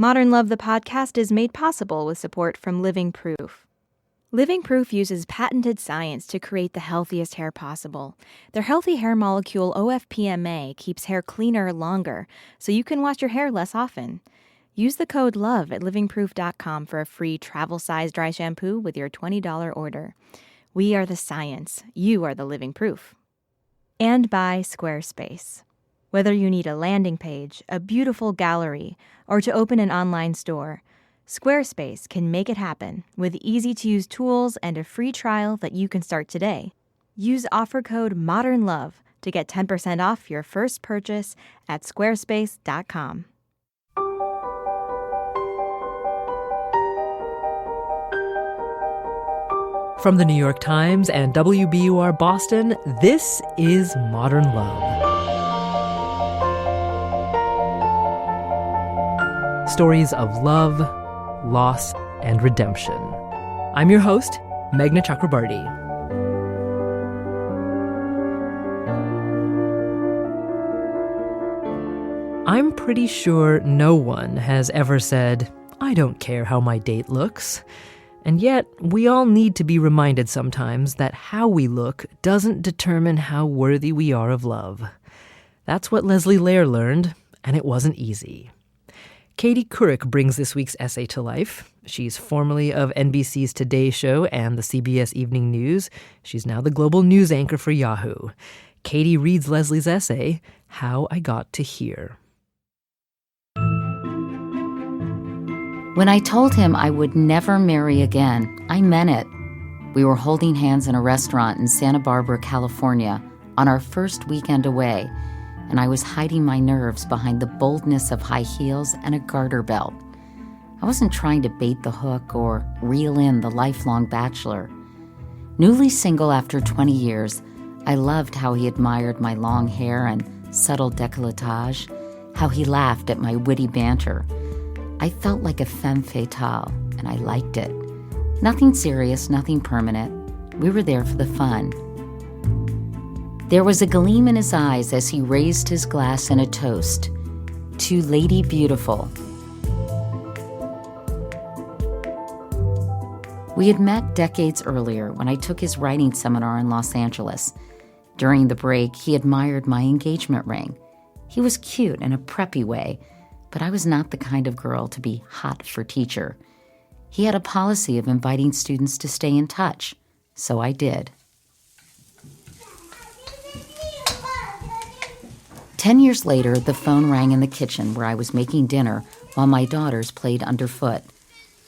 Modern Love, the podcast, is made possible with support from Living Proof. Living Proof uses patented science to create the healthiest hair possible. Their healthy hair molecule OFPMA keeps hair cleaner longer, so you can wash your hair less often. Use the code LOVE at livingproof.com for a free travel-size dry shampoo with your $20 order. We are the science. You are the living proof. And by Squarespace. Whether you need a landing page, a beautiful gallery, or to open an online store, Squarespace can make it happen with easy-to-use tools and a free trial that you can start today. Use offer code MODERNLOVE to get 10% off your first purchase at squarespace.com. From the New York Times and WBUR Boston, this is Modern Love. Stories of love, loss, and redemption. I'm your host, Meghna Chakrabarty. I'm pretty sure no one has ever said, "I don't care how my date looks." And yet, we all need to be reminded sometimes that how we look doesn't determine how worthy we are of love. That's what Lehr learned, and it wasn't easy. Couric brings this week's essay to life. She's formerly of NBC's Today Show and the CBS Evening News. She's now the global news anchor for Yahoo. Katie reads Leslie's essay, How I Got to Here. When I told him I would never marry again, I meant it. We were holding hands in a restaurant in Santa Barbara, California, on our first weekend away, and I was hiding my nerves behind the boldness of high heels and a garter belt. I wasn't trying to bait the hook or reel in the lifelong bachelor. Newly single after 20 years, I loved how he admired my long hair and subtle décolletage, how he laughed at my witty banter. I felt like a femme fatale, and I liked it. Nothing serious, nothing permanent. We were there for the fun. There was a gleam in his eyes as he raised his glass in a toast. To Lady Beautiful. We had met decades earlier when I took his writing seminar in Los Angeles. During the break, he admired my engagement ring. He was cute in a preppy way, but I was not the kind of girl to be hot for teacher. He had a policy of inviting students to stay in touch, so I did. 10 years later, the phone rang in the kitchen where I was making dinner while my daughters played underfoot.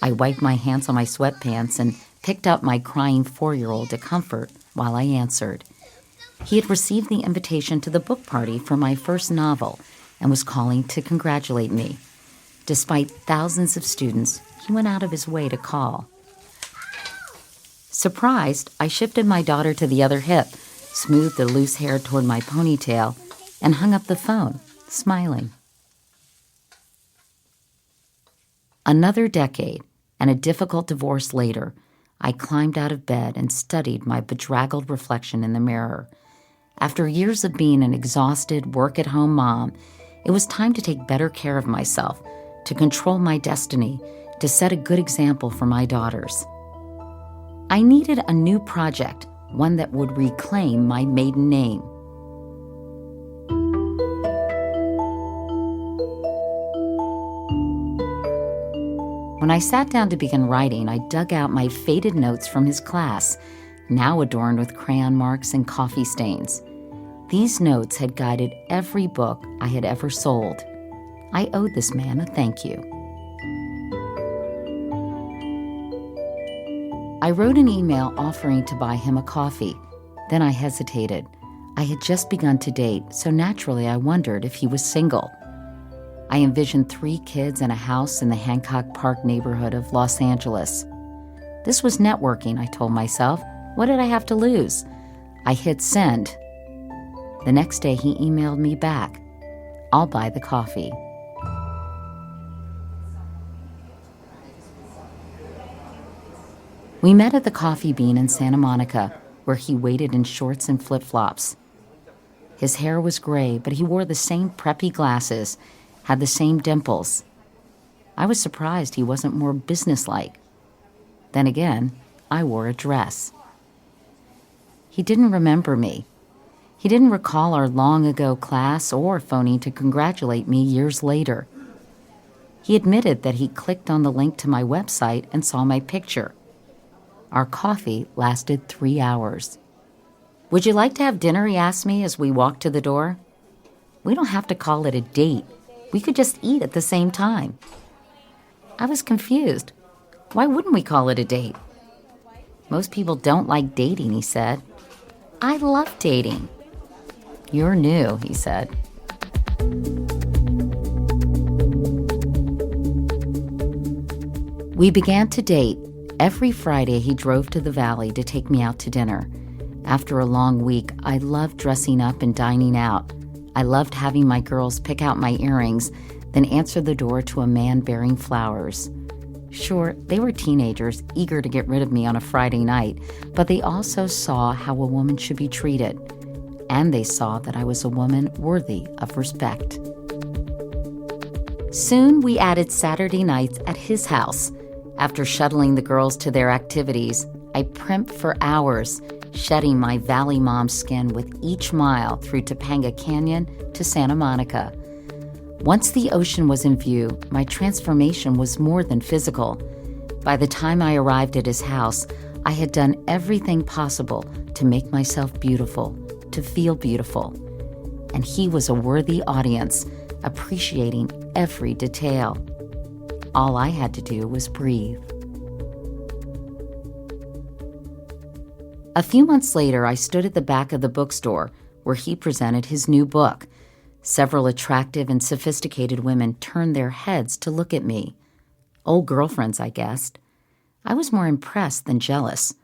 I wiped my hands on my sweatpants and picked up my crying 4-year-old to comfort while I answered. He had received the invitation to the book party for my first novel and was calling to congratulate me. Despite thousands of students, he went out of his way to call. Surprised, I shifted my daughter to the other hip, smoothed the loose hair toward my ponytail, and hung up the phone, smiling. Another decade and a difficult divorce later, I climbed out of bed and studied my bedraggled reflection in the mirror. After years of being an exhausted, work-at-home mom, it was time to take better care of myself, to control my destiny, to set a good example for my daughters. I needed a new project, one that would reclaim my maiden name. When I sat down to begin writing, I dug out my faded notes from his class, now adorned with crayon marks and coffee stains. These notes had guided every book I had ever sold. I owed this man a thank you. I wrote an email offering to buy him a coffee. Then I hesitated. I had just begun to date, so naturally I wondered if he was single. I envisioned 3 kids and a house in the Hancock Park neighborhood of Los Angeles. This was networking, I told myself. What did I have to lose? I hit send. The next day he emailed me back. I'll buy the coffee. We met at the Coffee Bean in Santa Monica, where he waited in shorts and flip-flops. His hair was gray, but he wore the same preppy glasses, had the same dimples. I was surprised he wasn't more businesslike. Then again, I wore a dress. He didn't remember me. He didn't recall our long-ago class or phoning to congratulate me years later. He admitted that he clicked on the link to my website and saw my picture. Our coffee lasted 3 hours. "Would you like to have dinner?" he asked me as we walked to the door. "We don't have to call it a date. We could just eat at the same time." I was confused. Why wouldn't we call it a date? "Most people don't like dating," he said. "I love dating." "You're new," he said. We began to date. Every Friday, he drove to the valley to take me out to dinner. After a long week, I loved dressing up and dining out. I loved having my girls pick out my earrings, then answer the door to a man bearing flowers. Sure, they were teenagers, eager to get rid of me on a Friday night, but they also saw how a woman should be treated. And they saw that I was a woman worthy of respect. Soon, we added Saturday nights at his house. After shuttling the girls to their activities, I primped for hours, shedding my Valley Mom skin with each mile through Topanga Canyon to Santa Monica. Once the ocean was in view, my transformation was more than physical. By the time I arrived at his house, I had done everything possible to make myself beautiful, to feel beautiful. And he was a worthy audience, appreciating every detail. All I had to do was breathe. A few months later, I stood at the back of the bookstore where he presented his new book. Several attractive and sophisticated women turned their heads to look at me. Old girlfriends, I guessed. I was more impressed than jealous.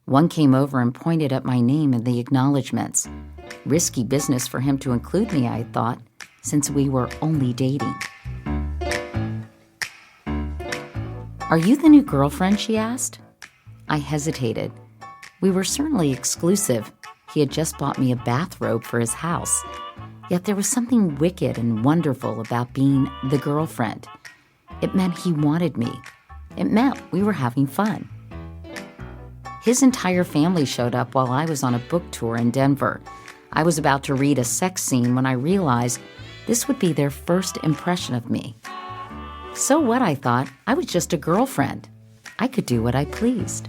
One came over and pointed at my name in the acknowledgments. Risky business for him to include me, I thought, since we were only dating. "Are you the new girlfriend?" she asked. I hesitated. We were certainly exclusive. He had just bought me a bathrobe for his house. Yet there was something wicked and wonderful about being the girlfriend. It meant he wanted me. It meant we were having fun. His entire family showed up while I was on a book tour in Denver. I was about to read a sex scene when I realized this would be their first impression of me. So what, I thought? I was just a girlfriend. I could do what I pleased.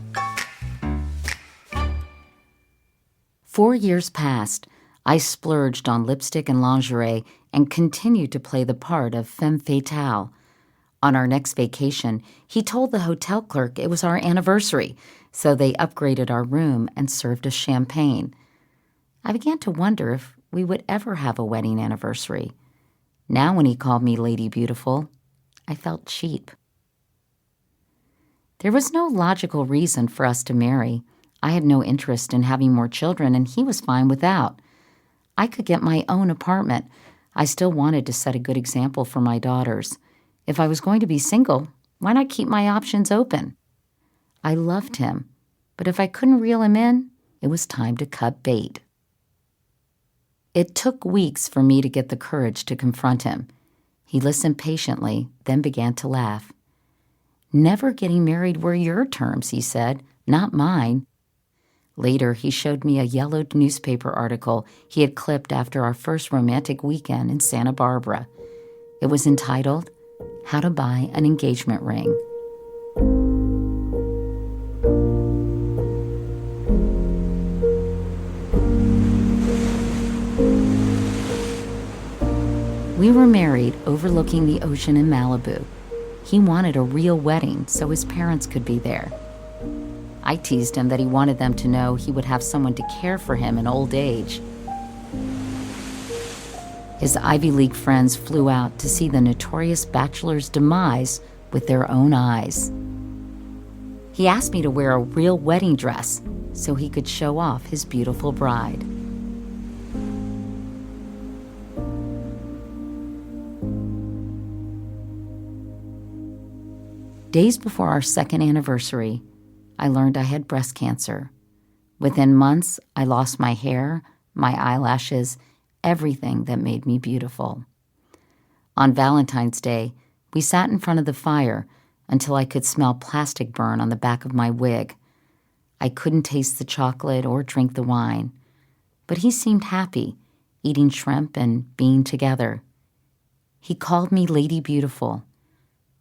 4 years passed. I splurged on lipstick and lingerie and continued to play the part of femme fatale. On our next vacation, he told the hotel clerk it was our anniversary, so they upgraded our room and served us champagne. I began to wonder if we would ever have a wedding anniversary. Now when he called me Lady Beautiful, I felt cheap. There was no logical reason for us to marry. I had no interest in having more children, and he was fine without. I could get my own apartment. I still wanted to set a good example for my daughters. If I was going to be single, why not keep my options open? I loved him, but if I couldn't reel him in, it was time to cut bait. It took weeks for me to get the courage to confront him. He listened patiently, then began to laugh. "Never getting married were your terms," he said, "not mine." Later, he showed me a yellowed newspaper article he had clipped after our first romantic weekend in Santa Barbara. It was entitled, "How to Buy an Engagement Ring." We were married overlooking the ocean in Malibu. He wanted a real wedding so his parents could be there. I teased him that he wanted them to know he would have someone to care for him in old age. His Ivy League friends flew out to see the notorious bachelor's demise with their own eyes. He asked me to wear a real wedding dress so he could show off his beautiful bride. Days before our second anniversary, I learned I had breast cancer. Within months, I lost my hair, my eyelashes, everything that made me beautiful. On Valentine's Day, We sat in front of the fire until I could smell plastic burn on the back of my wig. I couldn't taste the chocolate or drink the wine, but he seemed happy, eating shrimp and being together. He called me Lady Beautiful,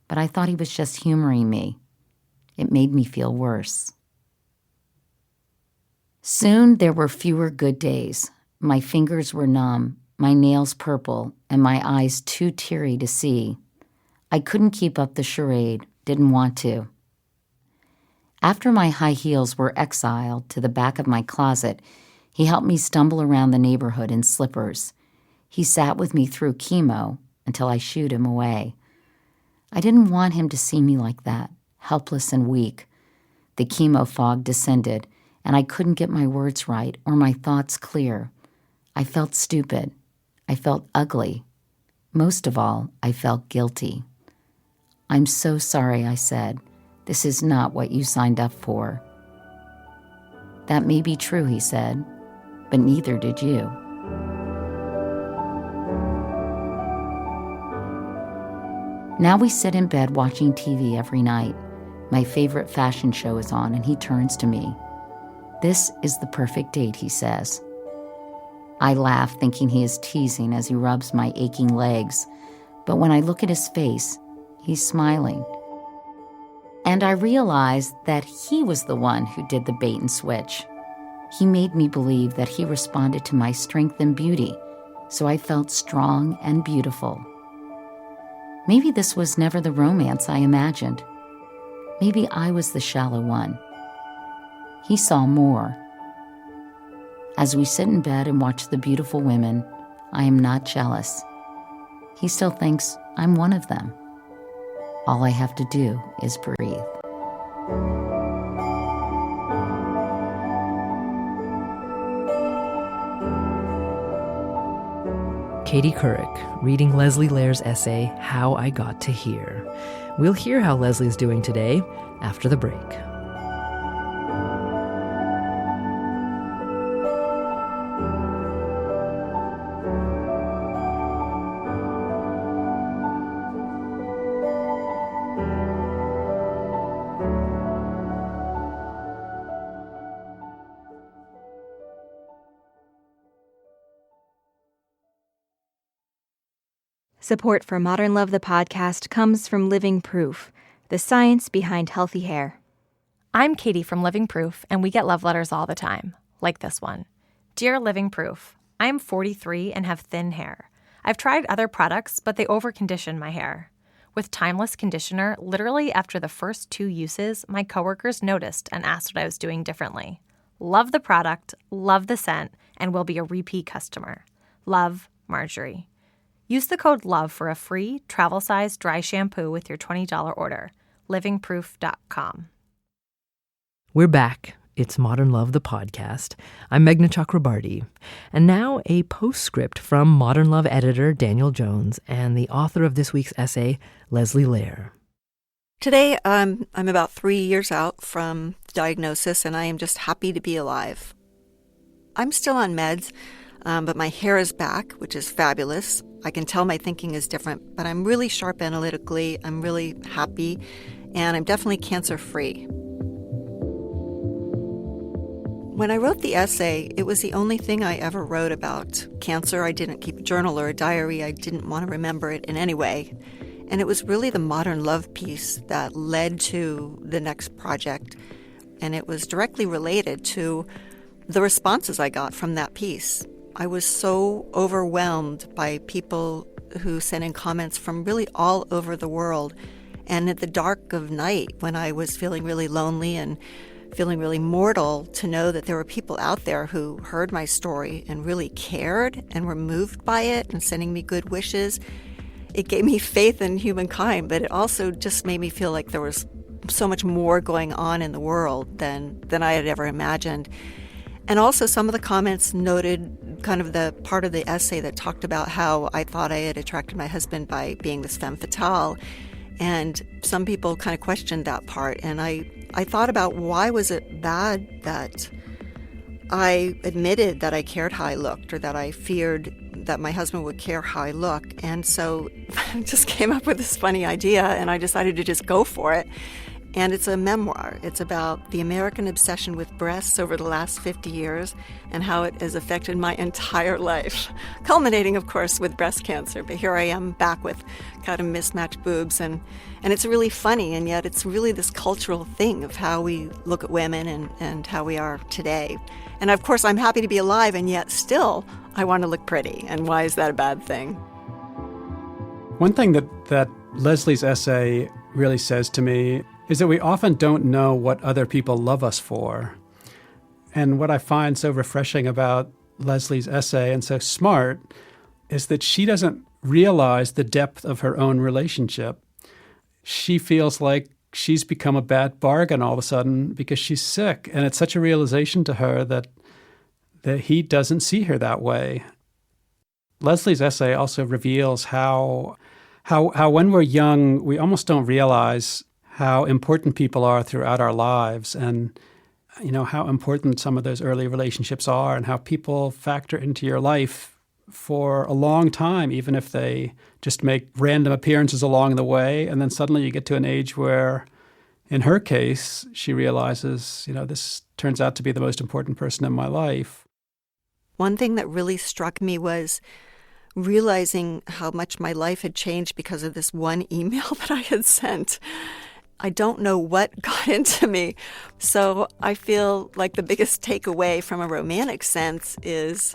but I thought he was just humoring me. It made me feel worse. Soon there were fewer good days. My fingers were numb, my nails purple, and my eyes too teary to see. I couldn't keep up the charade, didn't want to. After my high heels were exiled to the back of my closet, he helped me stumble around the neighborhood in slippers. He sat with me through chemo until I shooed him away. I didn't want him to see me like that, helpless and weak. The chemo fog descended, and I couldn't get my words right or my thoughts clear. I felt stupid. I felt ugly. Most of all, I felt guilty. "I'm so sorry," I said. "This is not what you signed up for." "That may be true," he said, "but neither did you." Now we sit in bed watching TV every night. My favorite fashion show is on, and he turns to me. "This is the perfect date," he says. I laugh, thinking he is teasing as he rubs my aching legs, but when I look at his face, he's smiling. And I realize that he was the one who did the bait and switch. He made me believe that he responded to my strength and beauty, so I felt strong and beautiful. Maybe this was never the romance I imagined. Maybe I was the shallow one. He saw more. As we sit in bed and watch the beautiful women, I am not jealous. He still thinks I'm one of them. All I have to do is breathe. Katie Couric, reading Leslie Lehr's essay, How I Got to Here. We'll hear how Leslie's doing today after the break. Support for Modern Love the podcast comes from Living Proof, the science behind healthy hair. I'm Katie from Living Proof, and we get love letters all the time, like this one. Dear Living Proof, I am 43 and have thin hair. I've tried other products, but they over-condition my hair. With Timeless Conditioner, literally after the first 2 uses, my coworkers noticed and asked what I was doing differently. Love the product, love the scent, and will be a repeat customer. Love, Marjorie. Use the code LOVE for a free travel-size dry shampoo with your $20 order. livingproof.com. We're back. It's Modern Love, the podcast. I'm Meghna Chakrabarty. And now a postscript from Modern Love editor Daniel Jones and the author of this week's essay, Leslie Lehr. Today, I'm about 3 years out from the diagnosis, and I am just happy to be alive. I'm still on meds, but my hair is back, which is fabulous. I can tell my thinking is different, but I'm really sharp analytically. I'm really happy, and I'm definitely cancer-free. When I wrote the essay, it was the only thing I ever wrote about cancer. I didn't keep a journal or a diary. I didn't want to remember it in any way. And it was really the modern love piece that led to the next project. And it was directly related to the responses I got from that piece. I was so overwhelmed by people who sent in comments from really all over the world. And at the dark of night, when I was feeling really lonely and feeling really mortal, to know that there were people out there who heard my story and really cared and were moved by it and sending me good wishes, it gave me faith in humankind, but it also just made me feel like there was so much more going on in the world than I had ever imagined. And also some of the comments noted kind of the part of the essay that talked about how I thought I had attracted my husband by being this femme fatale. And some people kind of questioned that part. And I thought about, why was it bad that I admitted that I cared how I looked, or that I feared that my husband would care how I look. And so I just came up with this funny idea, and I decided to just go for it. And it's a memoir. It's about the American obsession with breasts over the last 50 years and how it has affected my entire life, culminating, of course, with breast cancer. But here I am back with kind of mismatched boobs. And it's really funny, and yet it's really this cultural thing of how we look at women and how we are today. And of course, I'm happy to be alive, and yet still I want to look pretty. And why is that a bad thing? One thing that Leslie's essay really says to me is that we often don't know what other people love us for. And what I find so refreshing about Leslie's essay, and so smart, is that she doesn't realize the depth of her own relationship. She feels like she's become a bad bargain all of a sudden because she's sick. And it's such a realization to her that he doesn't see her that way. Leslie's essay also reveals how when we're young, we almost don't realize how important people are throughout our lives, and how important some of those early relationships are, and how people factor into your life for a long time, even if they just make random appearances along the way. And then suddenly you get to an age where, in her case, she realizes, this turns out to be the most important person in my life. One thing that really struck me was realizing how much my life had changed because of this one email that I had sent. I don't know what got into me. So I feel like the biggest takeaway from a romantic sense is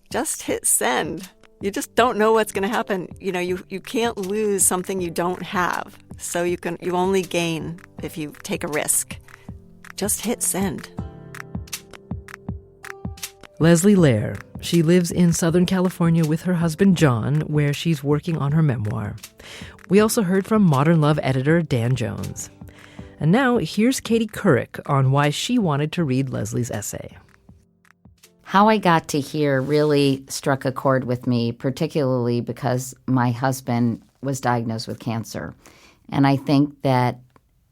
just hit send. You just don't know what's going to happen. You can't lose something you don't have. So you only gain if you take a risk. Just hit send. Leslie Lehr. She lives in Southern California with her husband, John, where she's working on her memoir. We also heard from Modern Love editor Dan Jones. And now, here's Katie Couric on why she wanted to read Leslie's essay. How I got to here really struck a chord with me, particularly because my husband was diagnosed with cancer. And I think that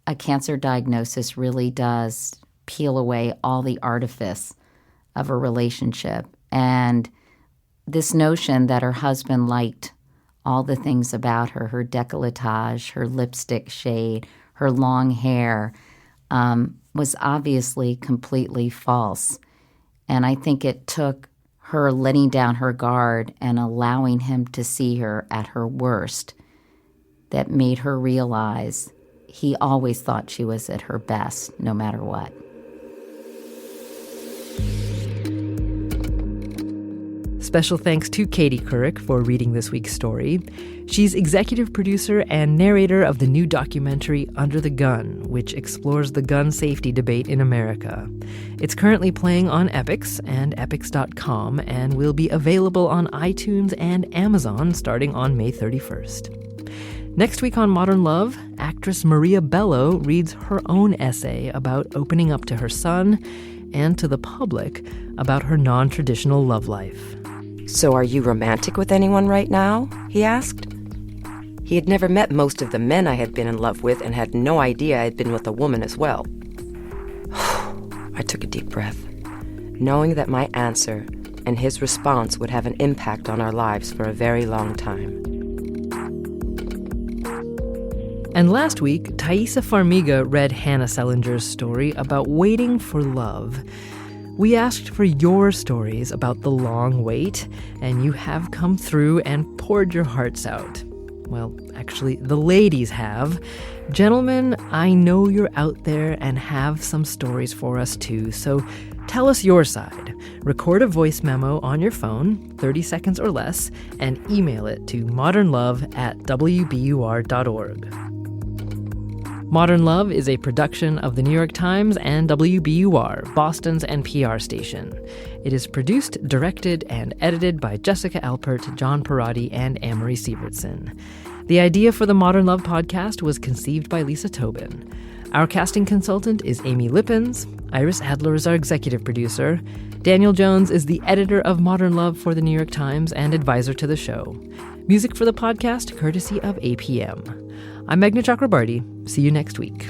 a cancer diagnosis really does peel away all the artifice of a relationship. And this notion that her husband liked all the things about her, her décolletage, her lipstick shade, her long hair, was obviously completely false. And I think it took her letting down her guard and allowing him to see her at her worst that made her realize he always thought she was at her best, no matter what. Special thanks to Katie Couric for reading this week's story. She's executive producer and narrator of the new documentary Under the Gun, which explores the gun safety debate in America. It's currently playing on Epix and Epix.com and will be available on iTunes and Amazon starting on May 31st. Next week on Modern Love, actress Maria Bello reads her own essay about opening up to her son and to the public about her non-traditional love life. "So are you romantic with anyone right now?" he asked. He had never met most of the men I had been in love with and had no idea I had been with a woman as well. I took a deep breath, knowing that my answer and his response would have an impact on our lives for a very long time. And last week, Thaisa Farmiga read Hannah Selinger's story about waiting for love. We asked for your stories about the long wait, and you have come through and poured your hearts out. Well, actually, the ladies have. Gentlemen, I know you're out there and have some stories for us too, so tell us your side. Record a voice memo on your phone, 30 seconds or less, and email it to modernlove@wbur.org. Modern Love is a production of The New York Times and WBUR, Boston's NPR station. It is produced, directed, and edited by Jessica Alpert, John Parati, and Amory Sievertson. The idea for the Modern Love podcast was conceived by Lisa Tobin. Our casting consultant is Amy Lippens. Iris Adler is our executive producer. Daniel Jones is the editor of Modern Love for The New York Times and advisor to the show. Music for the podcast, courtesy of APM. I'm Meghna Chakrabarty. See you next week.